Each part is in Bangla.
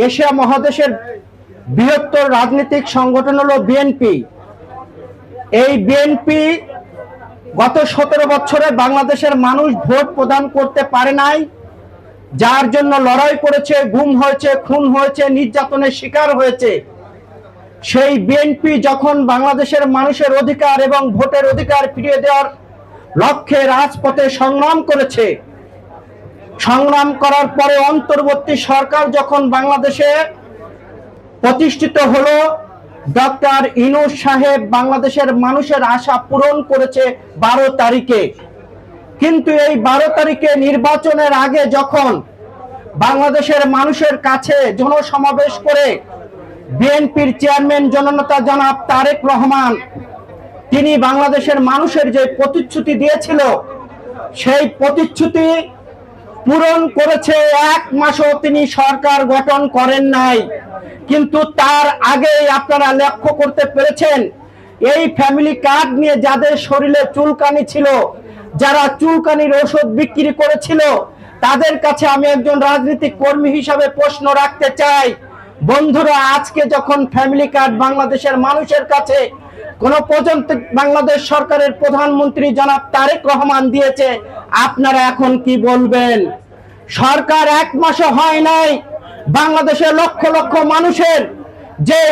এশিয়া মহাদেশের বৃহত্তর রাজনৈতিক সংগঠন হলো বিএনপি। এই বিএনপি গত 17 বছরে বাংলাদেশের মানুষ ভোট প্রদান করতে পারে নাই, যার জন্য লড়াই করেছে, গুম হয়েছে, খুন হয়েছে, নির্যাতনের শিকার হয়েছে। সেই বিএনপি যখন বাংলাদেশের মানুষের অধিকার এবং ভোটের অধিকার ফিরিয়ে দেওয়ার লক্ষ্যে রাজপথে সংগ্রাম করেছে, সংগ্রাম করার পরে অন্তর্বর্তী সরকার যখন বাংলাদেশে প্রতিষ্ঠিত হলো, ডক্টর ইউনূস সাহেব বাংলাদেশের মানুষের আশা পূরণ করেছে 12 তারিখে। কিন্তু এই 12 তারিখে নির্বাচনের আগে যখন বাংলাদেশের মানুষের কাছে জনসমাবেশ করে বিএনপির চেয়ারম্যান জননেতা জনাব তারেক রহমান তিনি বাংলাদেশের মানুষের যে প্রতিশ্রুতি দিয়েছিল সেই প্রতিশ্রুতি পূরণ করেছে। 1 মাসও তিনি সরকার গঠন করেন নাই। কিন্তু তার আগেই আপনারা লক্ষ্য করতে পেরেছেন, এই ফ্যামিলি কার্ড নিয়ে যাদের শরীরে চুলকানি ছিল, যারা চুলকানির ওষুধ বিক্রি করেছিল, তাদের কাছে আমি একজন রাজনৈতিক কর্মী হিসাবে প্রশ্ন রাখতে চাই, বন্ধুরা, আজকে যখন ফ্যামিলি কার্ড বাংলাদেশের মানুষের কাছে গণপ্রজাতন্ত্রী বাংলাদেশ সরকারের প্রধানমন্ত্রী জনাব তারেক রহমান দিয়েছে, আপনারা এখন কি বলবেন? সরকার 1 মাসও হয় নাই বাংলাদেশের লক্ষ লক্ষ মানুষের যে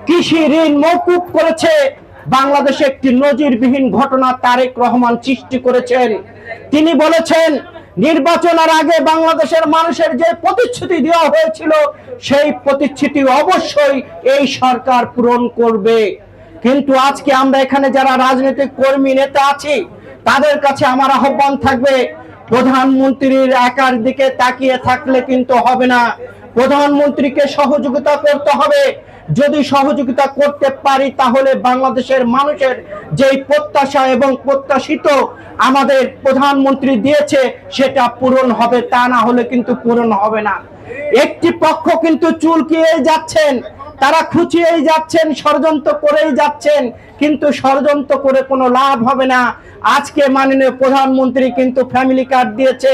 কৃষি ঋণ মওকুফ করেছে, বাংলাদেশে একটি নজিরবিহীন ঘটনা তারেক রহমান সৃষ্টি করেছেন। তিনি বলেছেন নির্বাচনের আগে বাংলাদেশের মানুষের যে প্রতিশ্রুতি দেওয়া হয়েছিল সেই প্রতিশ্রুতি অবশ্যই এই সরকার পূরণ করবে। কিন্তু আজকে আমরা এখানে যারা রাজনৈতিক কর্মী নেতা আছি, তাদের কাছে আমার আহ্বান থাকবে, প্রধানমন্ত্রীর একার দিকে তাকিয়ে থাকলে কিন্তু হবে না। প্রধানমন্ত্রীকে সহযোগিতা করতে হবে। যদি সহযোগিতা করতে পারি তাহলে বাংলাদেশের মানুষের যেই প্রত্যাশা এবং প্রত্যাশিত আমাদের প্রধানমন্ত্রী দিয়েছে সেটা পূরণ হবে, তা না হলে কিন্তু পূরণ হবে না। একটি পক্ষ কিন্তু চুলকিয়ে যাচ্ছেন, তারা খুঁচিয়েই যাচ্ছেন, ষড়যন্ত্র করেই যাচ্ছেন, কিন্তু ষড়যন্ত্র করে কোনো লাভ হবে না। আজকে মাননীয় প্রধানমন্ত্রী কিন্তু ফ্যামিলি কার্ড দিয়েছে,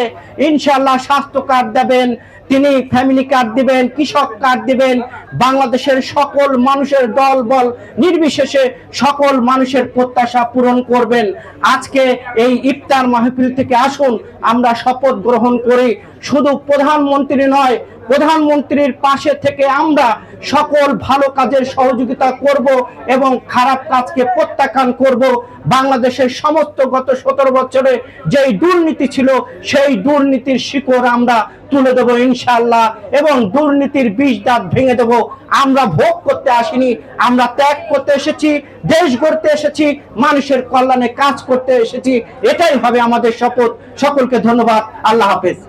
ইনশাআল্লাহ স্বাস্থ্য কার্ড দেবেন, তিনি ফ্যামিলি কার্ড দিবেন, কৃষক কার্ড দিবেন, বাংলাদেশের সকল মানুষের দল বল নির্বিশেষে সকল মানুষের প্রত্যাশা পূরণ করবেন। আজকে এই ইফতার মাহফিল থেকে আসুন আমরা শপথ গ্রহণ করি, শুধু প্রধানমন্ত্রী নয়, প্রধানমন্ত্রীর পাশে থেকে আমরা সকল ভালো কাজের সহযোগিতা করব এবং খারাপ কাজকে প্রত্যাখ্যান করব। বাংলাদেশের সমস্ত গত 17 বছরে যেই দুর্নীতি ছিল সেই দুর্নীতির শিকড় আমরা তুলে দেব ইনশাআল্লাহ, এবং দুর্নীতির বিষ দাঁত ভেঙে দেব। আমরা ভোগ করতে আসিনি, আমরা ত্যাগ করতে এসেছি, দেশ গড়তে এসেছি, মানুষের কল্যাণে কাজ করতে এসেছি। এটাই হবে আমাদের শপথ। সকলকে ধন্যবাদ। আল্লাহ হাফেজ।